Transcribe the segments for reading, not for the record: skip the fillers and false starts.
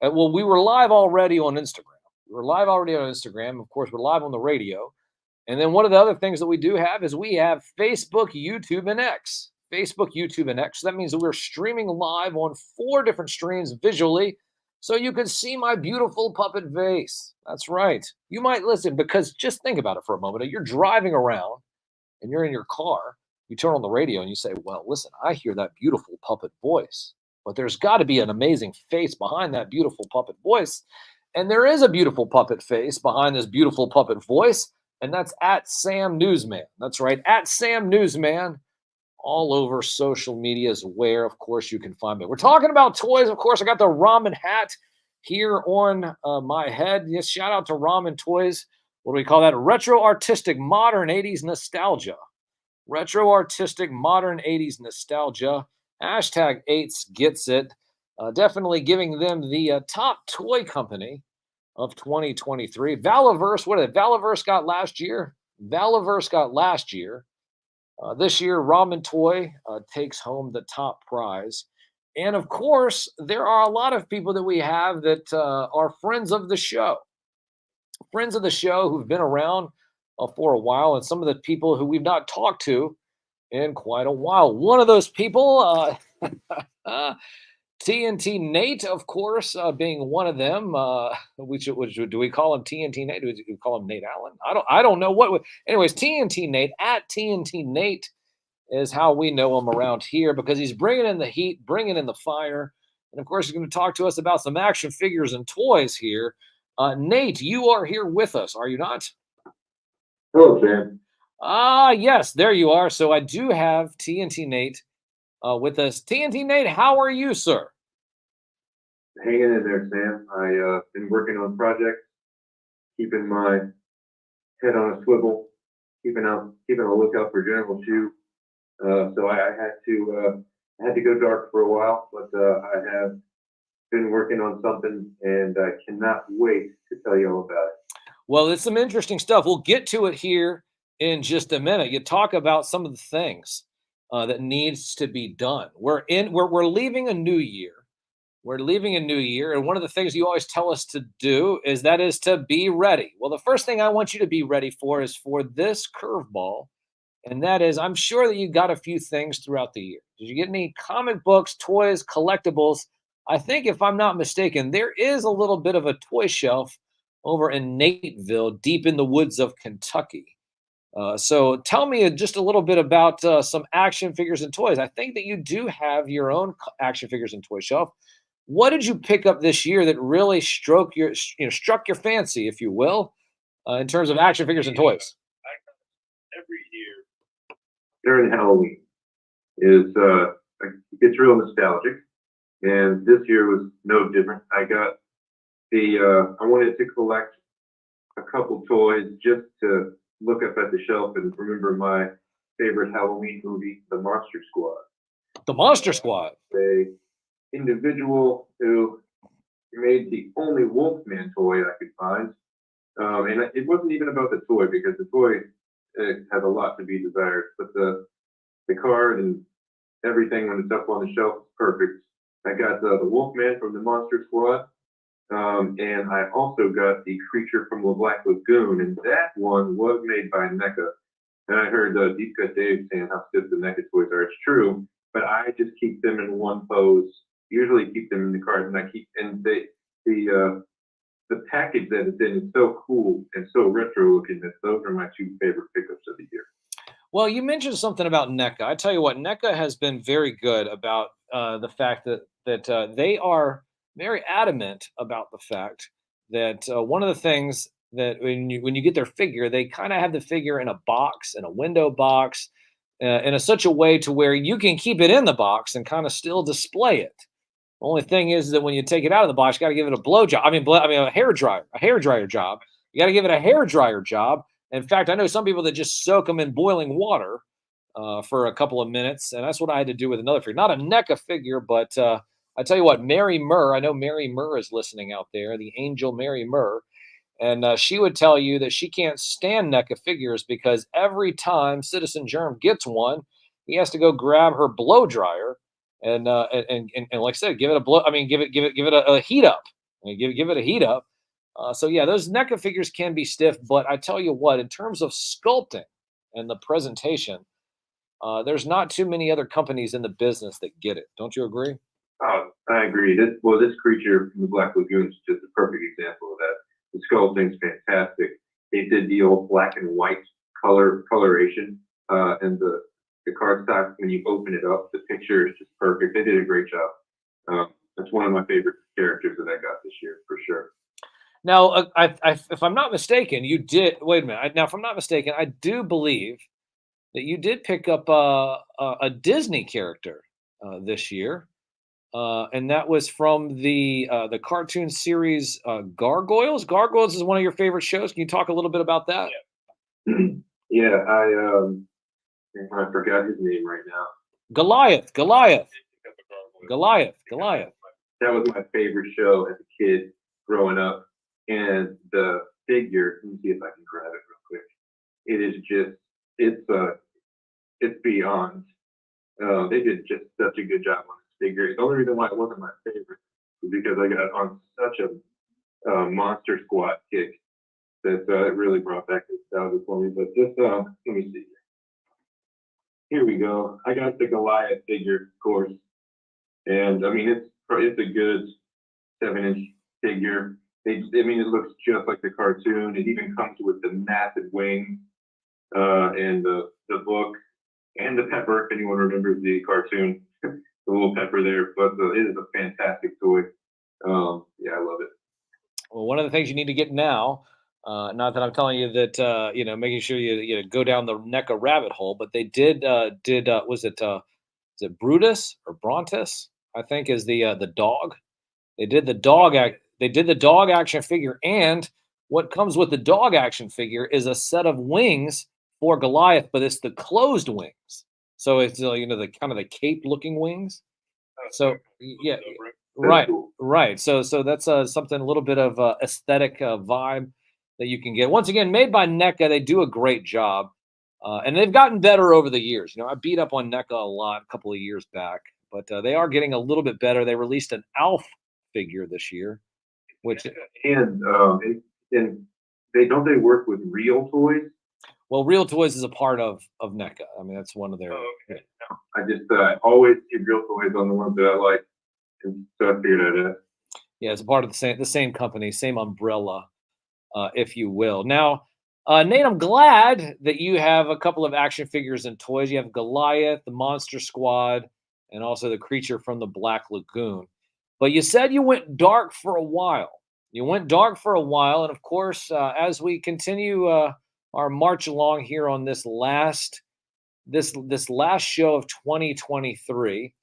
Well, we were live already on Instagram. We were live already on Instagram. Of course, we're live on the radio. And then one of the other things that we do have is we have Facebook, YouTube, and X. Facebook, YouTube, and X. So that means that we're streaming live on 4 different streams visually, so you can see my beautiful puppet face. That's right. You might listen, because just think about it for a moment. You're driving around and you're in your car. You turn on the radio and you say, well, listen, I hear that beautiful puppet voice, but there's got to be an amazing face behind that beautiful puppet voice. And there is a beautiful puppet face behind this beautiful puppet voice. And that's at Sam Newsman. That's right, at Sam Newsman. All over social media is where, of course, you can find me. We're talking about toys. Of course, I got the ramen hat here on my head. Yes, shout out to Ramen Toys. What do we call that? Retro artistic modern 80s nostalgia. Retro artistic modern 80s nostalgia. Hashtag 8s gets it. Definitely giving them the top toy company of 2023. Valaverse, what did Valaverse got last year? Valaverse got last year. This year, Ramen Toy takes home the top prize. And of course, there are a lot of people that we have that are friends of the show. Friends of the show who've been around for a while, and some of the people who we've not talked to in quite a while. One of those people, TNT Nate, of course, being one of them. Which do we call him TNT Nate? Do we call him Nate Allen? I don't know what. Anyways, TNT Nate, at TNT Nate is how we know him around here, because he's bringing in the heat, bringing in the fire, and of course he's going to talk to us about some action figures and toys here. Nate, you are here with us, are you not? Hello, Sam. Yes, there you are. So I do have TNT Nate with us. TNT Nate, how are you, sir? Hanging in there, Sam. I've been working on projects, keeping my head on a swivel, keeping a lookout for General Shoe. So I had to go dark for a while, but I have been working on something, and I cannot wait to tell you all about it. Well, it's some interesting stuff. We'll get to it here in just a minute. You talk about some of the things that needs to be done. We're leaving a new year. We're leaving a new year, and one of the things you always tell us to do is to be ready. Well, the first thing I want you to be ready for is for this curveball, and that is, I'm sure that you got a few things throughout the year. Did you get any comic books, toys, collectibles? I think, if I'm not mistaken, there is a little bit of a toy shelf over in Nateville, deep in the woods of Kentucky. So tell me just a little bit about some action figures and toys. I think that you do have your own action figures and toy shelf. What did you pick up this year that really struck your fancy, if you will, in terms of action figures and toys? Every year during Halloween it gets real nostalgic, and this year was no different. I got I wanted to collect a couple toys just to look up at the shelf and remember my favorite Halloween movie, The Monster Squad. The Monster Squad. A individual who made the only Wolfman toy I could find. And it wasn't even about the toy, because the toy has a lot to be desired, but the card and everything when it's up on the shelf is perfect. I got the Wolfman from the Monster Squad, and I also got the creature from the Black Lagoon, and that one was made by NECA. And I heard Deep Cut Dave saying how stiff the NECA toys are. It's true, but I just keep them in one pose. Usually keep them in the card, and the package that it's in is so cool and so retro looking that those are my 2 favorite pickups of the year. Well, you mentioned something about NECA. I tell you what, NECA has been very good about the fact that they are very adamant about the fact that one of the things that when you get their figure, they kind of have the figure in a box, in a window box, in such a way to where you can keep it in the box and kind of still display it. The only thing is that when you take it out of the box, you got to give it a blow job. I mean, a hair dryer job. You got to give it a hair dryer job. In fact, I know some people that just soak them in boiling water for a couple of minutes, and that's what I had to do with another figure. Not a NECA figure, but I tell you what, Mary Murr, I know Mary Murr is listening out there, the angel Mary Murr, and she would tell you that she can't stand NECA figures because every time Citizen Germ gets one, he has to go grab her blow dryer and like I said, give it a blow. I mean, give it a heat up. and give it a heat up. So yeah, those NECA figures can be stiff, but I tell you what, in terms of sculpting and the presentation, there's not too many other companies in the business that get it. Don't you agree? Oh, I agree. This creature from the Black Lagoon is just a perfect example of that. The sculpting's fantastic. They did the old black and white coloration, and the cardstock, when you open it up, the picture is just perfect. They did a great job. That's one of my favorite characters that I got this year for sure. Now, if I'm not mistaken, you did. Wait a minute. Now, if I'm not mistaken, I do believe that you did pick up a Disney character this year, and that was from the cartoon series Gargoyles. Gargoyles is one of your favorite shows. Can you talk a little bit about that? Yeah, I forgot his name right now. Goliath. Goliath. Goliath. Goliath. That was my favorite show as a kid growing up. And the figure, let me see if I can grab it real quick. It is just, it's beyond. They did just such a good job on this figure. The only reason why it wasn't my favorite is because I got on such a Monster Squad kick that it really brought back nostalgia for me. But just, let me see. Here we go. I got the Goliath figure, of course. And I mean, it's a good 7-inch figure. I mean, it looks just like the cartoon. It even comes with the massive wings, and the book, and the pepper, if anyone remembers the cartoon, the little pepper there. But it is a fantastic toy. Yeah, I love it. Well, one of the things you need to get now, not that I'm telling you that making sure you go down the NECA rabbit hole, but they did was it Brutus or Brontus? I think is the dog. They did the dog act. They did the dog action figure, and what comes with the dog action figure is a set of wings for Goliath, but it's the closed wings. So it's the kind of the cape looking wings. So yeah, right, right. So that's something a little bit of aesthetic vibe that you can get. Once again, made by NECA, they do a great job, and they've gotten better over the years. I beat up on NECA a lot a couple of years back, but they are getting a little bit better. They released an Alf figure this year, which And they don't they work with real toys? well, Real Toys is a part of NECA. I mean, that's one of their. Oh, okay. I just always see real toys on the ones that I like, and so I figured that out. Yeah, it's a part of the same company, same umbrella, if you will. Now, Nate, I'm glad that you have a couple of action figures and toys. You have Goliath, the Monster Squad, and also the creature from the Black Lagoon. But you said you went dark for a while. You went dark for a while, and of course, as we continue our march along here on this last show of 2023,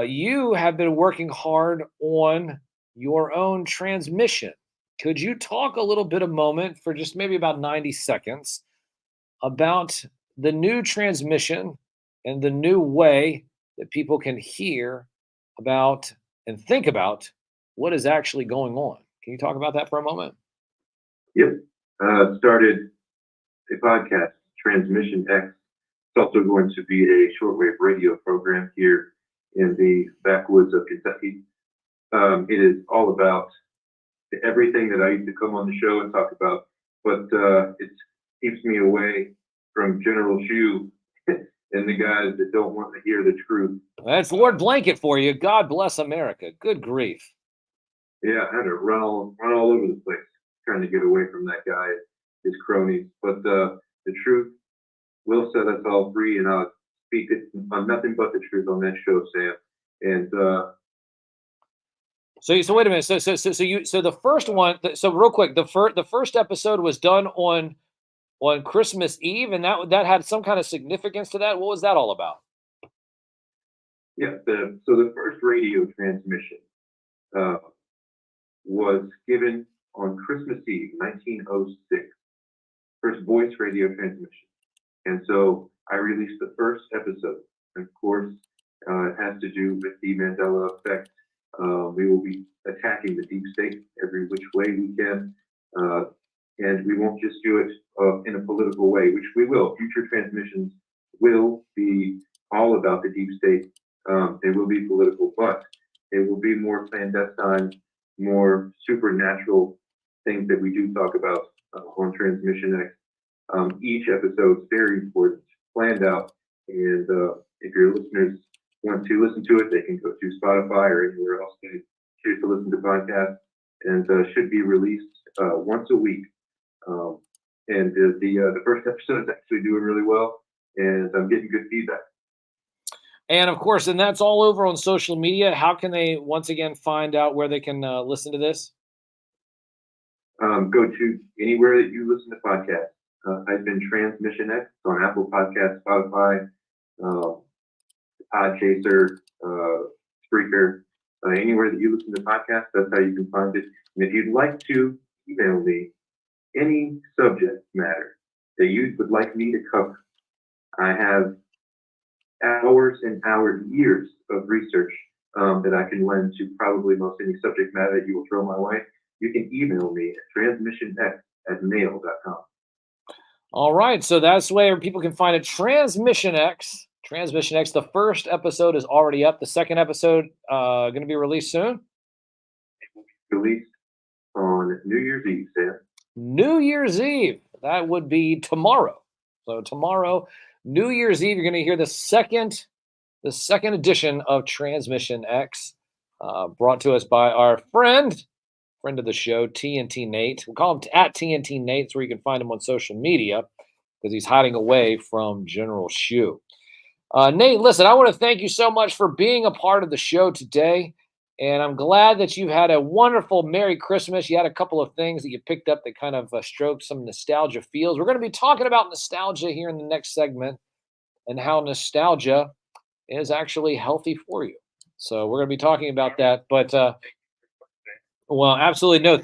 you have been working hard on your own transmission. Could you talk a little bit a moment for just maybe about 90 seconds about the new transmission and the new way that people can hear about and think about what is actually going on? Can you talk about that for a moment? Yep. Started a podcast, Transmission X. It's also going to be a shortwave radio program here in the backwoods of Kentucky. It is all about everything that I used to come on the show and talk about, but it keeps me away from General Shu and the guys that don't want to hear the truth. That's Lord Blanket for you. God bless America. Good grief. Yeah, I had to run all over the place trying to get away from that guy, his cronies. But the truth will set us all free, and I'll speak it on nothing but the truth on that show, Sam. And so wait a minute. So the first one. So real quick, the first episode was done on Christmas Eve, and that had some kind of significance to that. What was that all about? Yeah, so the first radio transmission was given on Christmas Eve, 1906. First voice radio transmission. And so I released the first episode. And of course, it has to do with the Mandela effect. We will be attacking the deep state every which way we can. And we won't just do it in a political way, which we will. Future transmissions will be all about the deep state. They will be political, but they will be more clandestine more supernatural things that we do talk about on Transmission X. Each episode is very important, planned out, and if your listeners want to listen to it, they can go to Spotify or anywhere else they choose to listen to podcasts, and should be released once a week. And the first episode is actually doing really well, and I'm getting good feedback. And of course, and that's all over on social media. How can they once again find out where they can listen to this? Go to anywhere that you listen to podcasts. Type in Transmission X on Apple Podcasts, Spotify, Podchaser, Spreaker, anywhere that you listen to podcasts. That's how you can find it. And if you'd like to email me any subject matter that you would like me to cover, I have hours and hours, years of research that I can lend to probably most any subject matter that you will throw my way. You can email me at transmissionx@mail.com. All right, so that's where people can find it. Transmission X. Transmission X. The first episode is already up. The second episode going to be released soon. It will be released on New Year's Eve, Sam. New Year's Eve. That would be tomorrow. So tomorrow, New Year's Eve, you're going to hear the second edition of Transmission X, brought to us by our friend of the show, TNT Nate. We'll call him at TNT Nate, so where you can find him on social media because he's hiding away from General Shu. Nate, listen, I want to thank you so much for being a part of the show today. And I'm glad that you've had a wonderful Merry Christmas. You had a couple of things that you picked up that kind of stroked some nostalgia feels. We're going to be talking about nostalgia here in the next segment and how nostalgia is actually healthy for you. So we're going to be talking about that. But, well, absolutely no.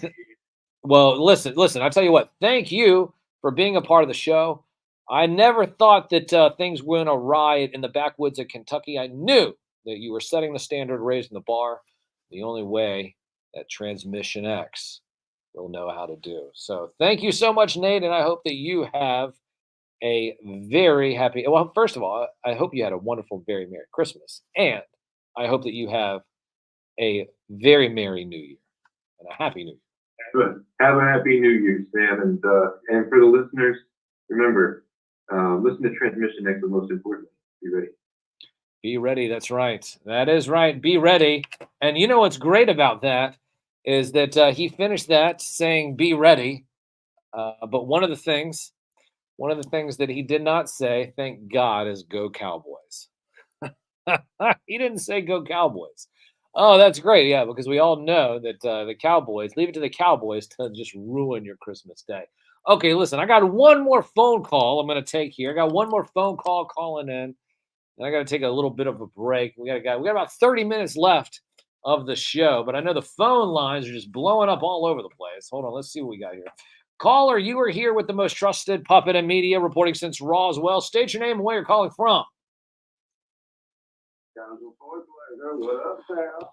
Well, listen, I'll tell you what. Thank you for being a part of the show. I never thought that things went awry in the backwoods of Kentucky. I knew that you were setting the standard, raising the bar, the only way that Transmission X will know how to do. So thank you so much, Nate, and I hope that you have a very happy, well, first of all, I hope you had a wonderful, very Merry Christmas, and I hope that you have a very Merry New Year and a Happy New Year. Good. Have a Happy New Year, Sam, and for the listeners, remember, listen to Transmission X, but most importantly, be ready. Be ready. That's right. That is right. Be ready. And you know what's great about that is that he finished that saying, be ready. But one of the things that he did not say, thank God, is go Cowboys. He didn't say go Cowboys. Oh, that's great. Yeah, because we all know that the Cowboys, leave it to the Cowboys to just ruin your Christmas day. Okay, listen, I got one more phone call I'm going to take here. I got one more phone call calling in. And I got to take a little bit of a break. We got about 30 minutes left of the show, but I know the phone lines are just blowing up all over the place. Hold on, let's see what we got here. Caller, you are here with the most trusted puppet in media, reporting since Roswell. State your name and where you're calling from.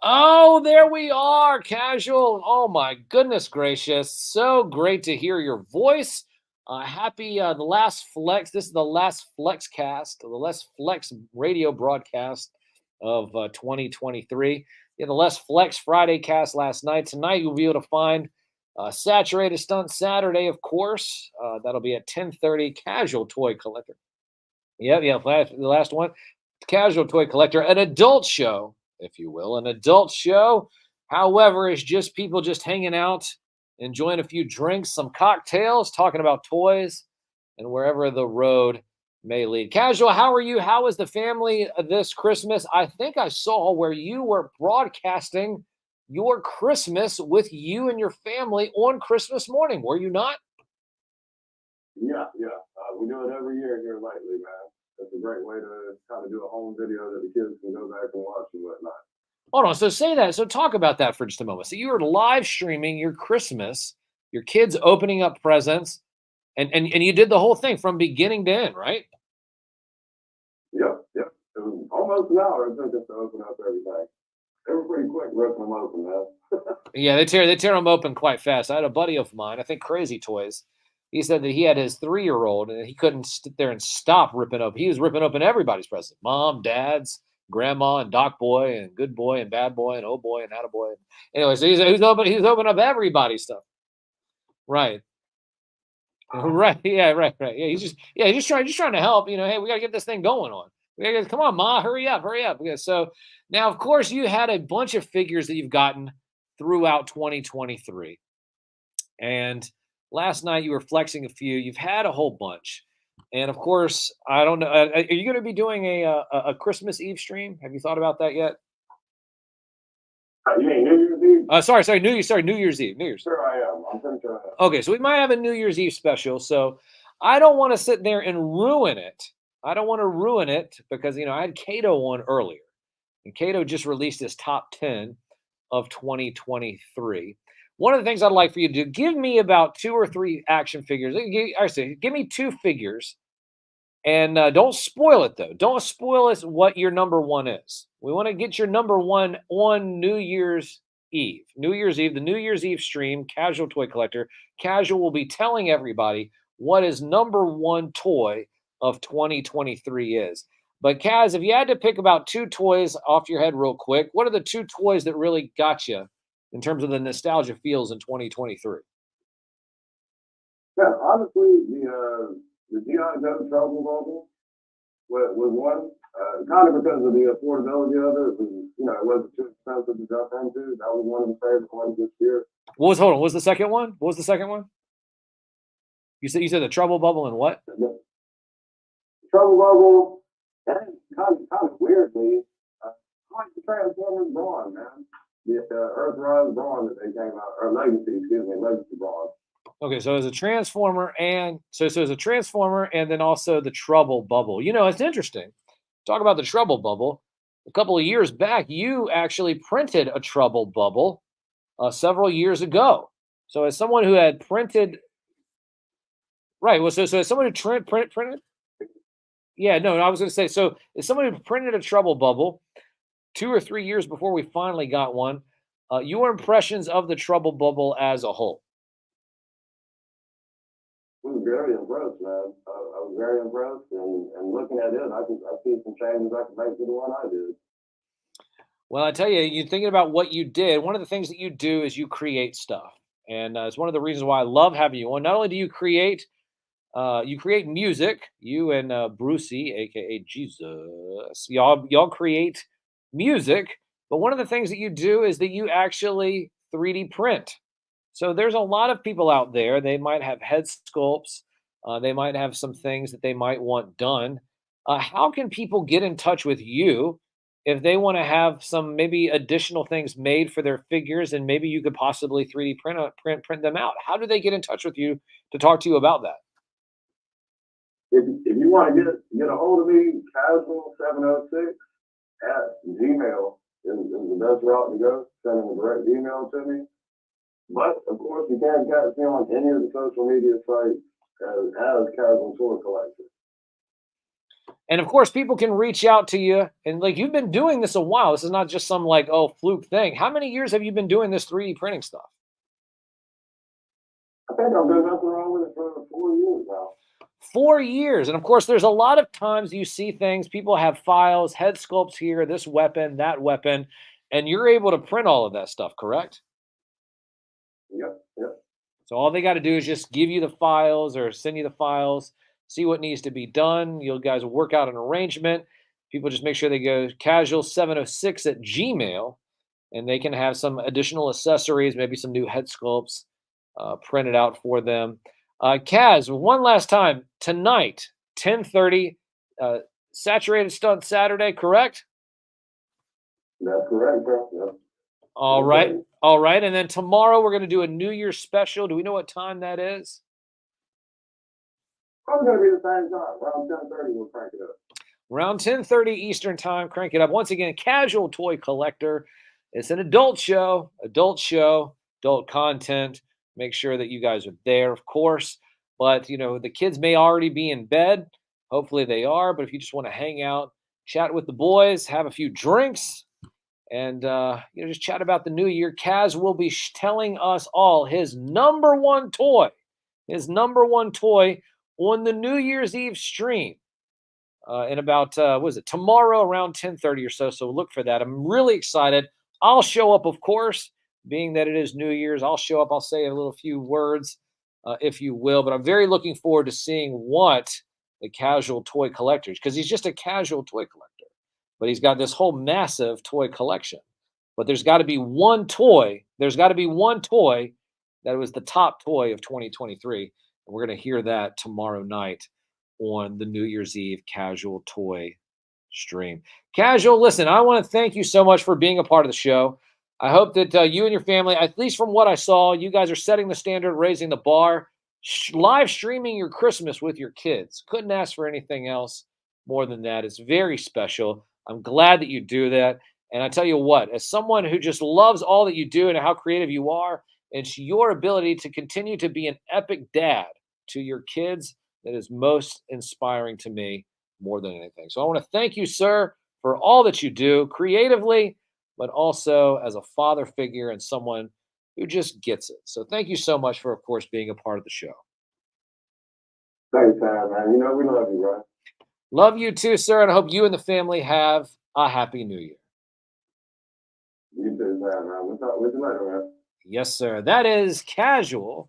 Oh, there we are, Casual. Oh my goodness gracious, so great to hear your voice. Happy the last flex. This is the last flex cast, the last flex radio broadcast of 2023. Yeah, the last flex Friday cast last night. Tonight you'll be able to find Saturated Stunt Saturday, of course. That'll be at 10:30. Casual Toy Collector. Yeah, the last one. Casual Toy Collector, an adult show, if you will, an adult show. However, it's just people just hanging out, enjoying a few drinks, some cocktails, talking about toys, and wherever the road may lead. Casual, how are you? How is the family this Christmas? I think I saw where you were broadcasting your Christmas with you and your family on Christmas morning. Were you not? Yeah. We do it every year here lately, man. It's a great way to kind of do a home video that the kids can go back and watch and whatnot. Hold on. So say that. So talk about that for just a moment. So you were live streaming your Christmas, your kids opening up presents, and you did the whole thing from beginning to end, right? Yep. It was almost an hour it took us to open up everything. They were pretty quick ripping them open, man. Yeah, they tear them open quite fast. I had a buddy of mine, I think Crazy Toys. He said that he had his 3-year-old and he couldn't sit there and stop ripping open. He was ripping open everybody's present, mom, dad's, grandma and doc boy and good boy and bad boy and oh boy and attaboy. Anyway, so he's opening up everybody's stuff. Right. Right. Yeah. Right. Right. Yeah. He's just trying to help. Hey, we gotta get this thing going on. Come on, Ma, hurry up, hurry up. Yeah, so now, of course, you had a bunch of figures that you've gotten throughout 2023, and last night you were flexing a few. You've had a whole bunch, and of course, I don't know. Are you going to be doing a Christmas Eve stream? Have you thought about that yet? You mean New Year's Eve? Sorry, New Year's Eve. New Year's. Sure, I am. I'm pretty sure I am. Okay, so we might have a New Year's Eve special. So I don't want to sit there and ruin it. I don't want to ruin it because I had Cato on earlier, and Cato just released his top 10 of 2023. One of the things I'd like for you to do, give me about 2 or 3 action figures. I say, give me 2 figures, and don't spoil it though. Don't spoil us what your number 1 is. We want to get your number 1 on New Year's Eve. New Year's Eve, the New Year's Eve stream, Casual Toy Collector. Casual will be telling everybody what his number 1 toy of 2023 is. But Kaz, if you had to pick about 2 toys off your head real quick, what are the 2 toys that really got you in terms of the nostalgia feels in 2023? Yeah, honestly, the G.I. Joe Trouble Bubble was one. Kind of because of the affordability of it. It wasn't too expensive to jump into. That was one of the favorite ones this year. Hold on, what was the second one? What was the second one? You said the Trouble Bubble and what? The Trouble Bubble, and kind of weirdly, I like the Transformers Brawn, man. The Earthrise Brawn that they came out, or Legacy Brawn. Okay, so as a Transformer and as a Transformer and then also the Trouble Bubble. It's interesting. Talk about the Trouble Bubble. A couple of years back, you actually printed a Trouble Bubble several years ago. So as someone who had printed, right? Well, so as someone who printed, yeah, no, I was going to say, so as someone who printed a Trouble Bubble 2 or 3 years before we finally got one, your impressions of the Trouble Bubble as a whole? I was very impressed, man. I was very impressed, and looking at it, I see some changes I could make to the one I did. Well, I tell you, you're thinking about what you did. One of the things that you do is you create stuff, and it's one of the reasons why I love having you on. Not only do you create music. You and Brucey, aka Jesus, y'all create music. But one of the things that you do is that you actually 3D print. So there's a lot of people out there. They might have head sculpts. They might have some things that they might want done. How can people get in touch with you if they want to have some maybe additional things made for their figures, and maybe you could possibly 3D print them out? How do they get in touch with you to talk to you about that? If you want to get a hold of me, casual706 at Gmail is the best route to go. Send a direct email to me. But of course, you can catch me on any of the social media sites as Casual Toy Collector. And of course, people can reach out to you. And like, you've been doing this a while. This is not just some fluke thing. How many years have you been doing this 3D printing stuff? I think I've been messing around with it for 4 years now. 4 years. And of course, there's a lot of times you see things, people have files, head sculpts here, this weapon, that weapon, and you're able to print all of that stuff, correct? Yep. So all they got to do is just give you the files or send you the files, see what needs to be done. You guys will work out an arrangement. People just make sure they go casual706 at Gmail, and they can have some additional accessories, maybe some new head sculpts printed out for them. Kaz, one last time, tonight, 10:30, Saturated Stunt Saturday, correct? That's correct, bro. Yep. All right. And then tomorrow we're going to do a New Year's special. Do we know what time that is? Probably going to be the same time. Around 10:30, we'll crank it up. Around 10:30 Eastern time, crank it up. Once again, Casual Toy Collector. It's an adult show, adult content. Make sure that you guys are there, of course. But, the kids may already be in bed. Hopefully they are. But if you just want to hang out, chat with the boys, have a few drinks, and just chat about the new year, Kaz will be telling us all his number one toy on the New Year's Eve stream. in about what is it, tomorrow around 10:30 or so. So look for that. I'm really excited. I'll show up, of course, being that it is New Year's. I'll show up. I'll say a little few words, if you will. But I'm very looking forward to seeing what the casual toy collectors, because he's just a casual toy collector, but he's got this whole massive toy collection. But there's got to be one toy. There's got to be one toy that was the top toy of 2023. And we're going to hear that tomorrow night on the New Year's Eve casual toy stream. Casual, listen, I want to thank you so much for being a part of the show. I hope that you and your family, at least from what I saw, you guys are setting the standard, raising the bar, live streaming your Christmas with your kids. Couldn't ask for anything else more than that. It's very special. I'm glad that you do that. And I tell you what, as someone who just loves all that you do and how creative you are, it's your ability to continue to be an epic dad to your kids that is most inspiring to me more than anything. So I want to thank you, sir, for all that you do creatively, but also as a father figure and someone who just gets it. So thank you so much for, of course, being a part of the show. Thanks, Sam, man. You know, we love you, bro. Love you too, sir, and I hope you and the family have a happy new year. You too, Sam, man. We'll talk with you later, man. Yes, sir. That is casual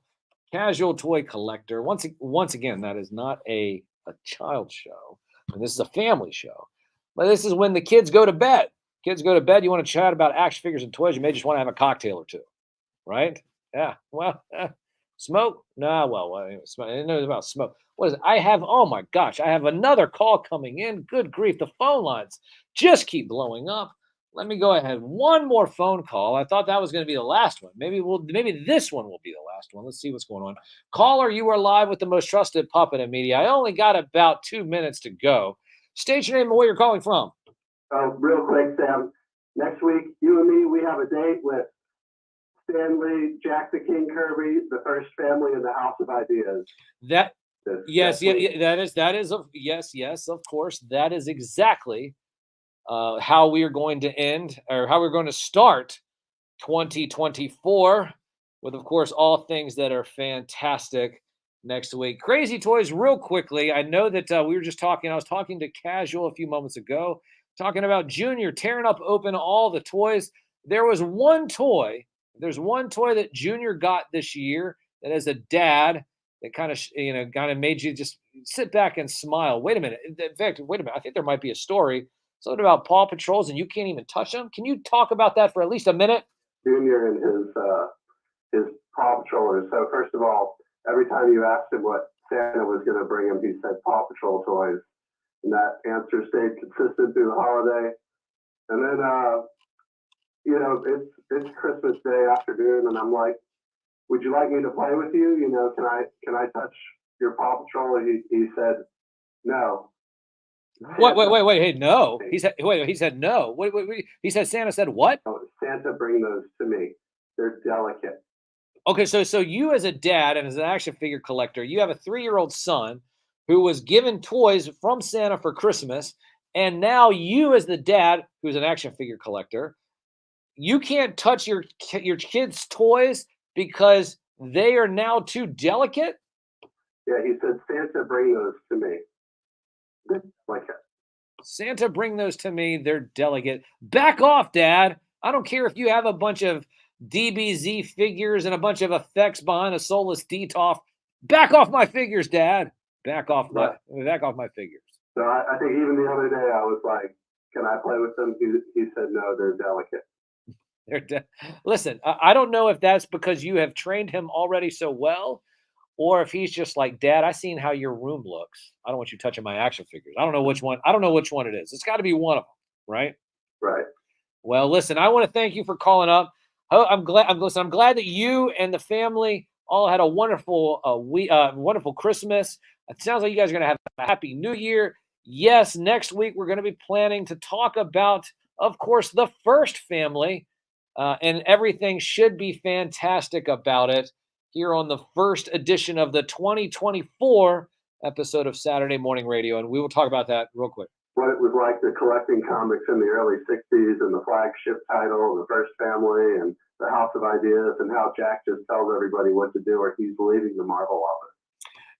toy collector. Once again, that is not a child show. And this is a family show. But this is when the kids go to bed. Kids go to bed. You want to chat about action figures and toys. You may just want to have a cocktail or two, right? Yeah. Well, smoke? Nah. Well, anyway, I didn't know about smoke. What is it? I have? Oh my gosh! I have another call coming in. Good grief! The phone lines just keep blowing up. Let me go ahead. One more phone call. I thought that was going to be the last one. Maybe this one will be the last one. Let's see what's going on. Caller, you are live with the most trusted puppet in media. I only got about 2 minutes to go. State your name and where you're calling from. Real quick, Sam. Next week, you and me, we have a date with Stanley, Jack the King Kirby, the first family in the House of Ideas. Yes, of course. That is exactly how we are going to end, or how we're going to start 2024 with, of course, all things that are fantastic next week. Crazy Toys, real quickly. I know that I was talking to Casual a few moments ago, talking about Junior tearing up open all the toys. There's one toy that Junior got this year that, as a dad, that kind of made you just sit back and smile. Wait a minute. In fact, I think there might be a story, something about Paw Patrols, and you can't even touch them. Can you talk about that for at least a minute? Junior and his Paw Patrollers. So first of all, every time you asked him what Santa was going to bring him, he said Paw Patrol toys, and that answer stayed consistent through the holiday. And then, it's Christmas Day afternoon, and I'm like, "Would you like me to play with you? Can I touch your Paw Patrol?" And he said, "No." Wait. Hey, no. He said no. Wait. He said Santa said what? Oh, Santa, bring those to me. They're delicate. Okay, so you as a dad and as an action figure collector, you have a 3-year-old son who was given toys from Santa for Christmas, and now you as the dad who's an action figure collector, you can't touch your kids' toys because they are now too delicate? Yeah, he said, "Santa, bring those to me." Like that. Santa, bring those to me. They're delicate. Back off, Dad. I don't care if you have a bunch of DBZ figures and a bunch of effects behind a soulless DTOF. Back off my figures, Dad. Back off my figures. So I think even the other day I was like, "Can I play with them?" He said, "No, they're delicate." Listen, I don't know if that's because you have trained him already so well, or if he's just like, "Dad, I seen how your room looks. I don't want you touching my action figures." I don't know which one it is. It's got to be one of them, right? Right. Well, listen, I want to thank you for calling up. I'm glad that you and the family all had a wonderful wonderful Christmas. It sounds like you guys are going to have a happy New Year. Yes, next week we're going to be planning to talk about, of course, the first family, and everything should be fantastic about it here on the first edition of the 2024 episode of Saturday Morning Radio, and we will talk about that real quick. What it was like to collecting comics in the early 60s and the flagship title, the first family, and the House of Ideas, and how Jack just tells everybody what to do or he's leaving the Marvel office.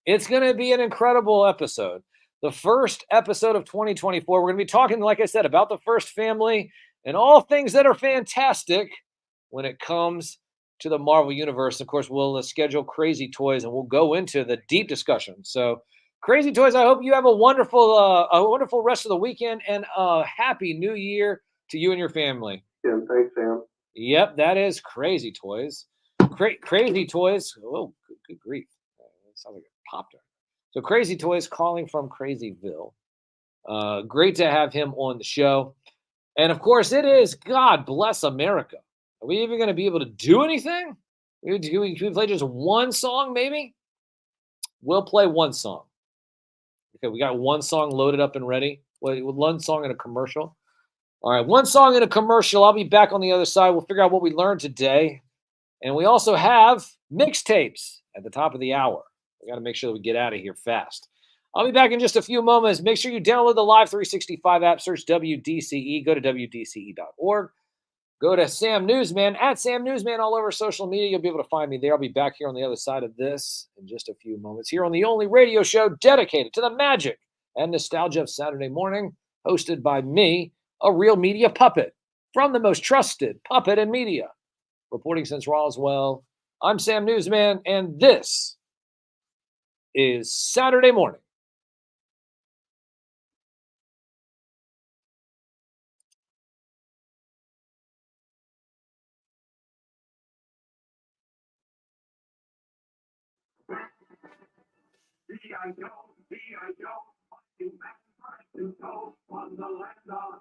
It's going to be an incredible episode. the first episode of 2024. We're going to be talking, like I said, about the first family and all things that are fantastic when it comes to the Marvel Universe. Of course, we'll schedule Crazy Toys and we'll go into the deep discussion. So, Crazy Toys, I hope you have a wonderful rest of the weekend and a happy new year to you and your family. Tim, thanks, Sam. Yep, that is Crazy Toys. Crazy Toys. Oh, good grief. That sounds like it popped her. So Crazy Toys calling from Crazyville. Great to have him on the show. And of course, it is God Bless America. Are we even going to be able to do anything? Can we play just one song, maybe? We'll play one song. Okay, we got one song loaded up and ready. One song and a commercial. All right, one song and a commercial. I'll be back on the other side. We'll figure out what we learned today. And we also have mixtapes at the top of the hour. We got to make sure that we get out of here fast. I'll be back in just a few moments. Make sure you download the Live 365 app. Search WDCE. Go to WDCE.org. Go to Sam Newsman, at Sam Newsman, all over social media. You'll be able to find me there. I'll be back here on the other side of this in just a few moments. Here on the only radio show dedicated to the magic and nostalgia of Saturday morning, hosted by me, a real media puppet from the most trusted puppet in media. Reporting since Roswell, I'm Sam Newsman, and this is Saturday morning. B.I. Joe, B.I. Joe, fighting back, fighting Joe, on the land of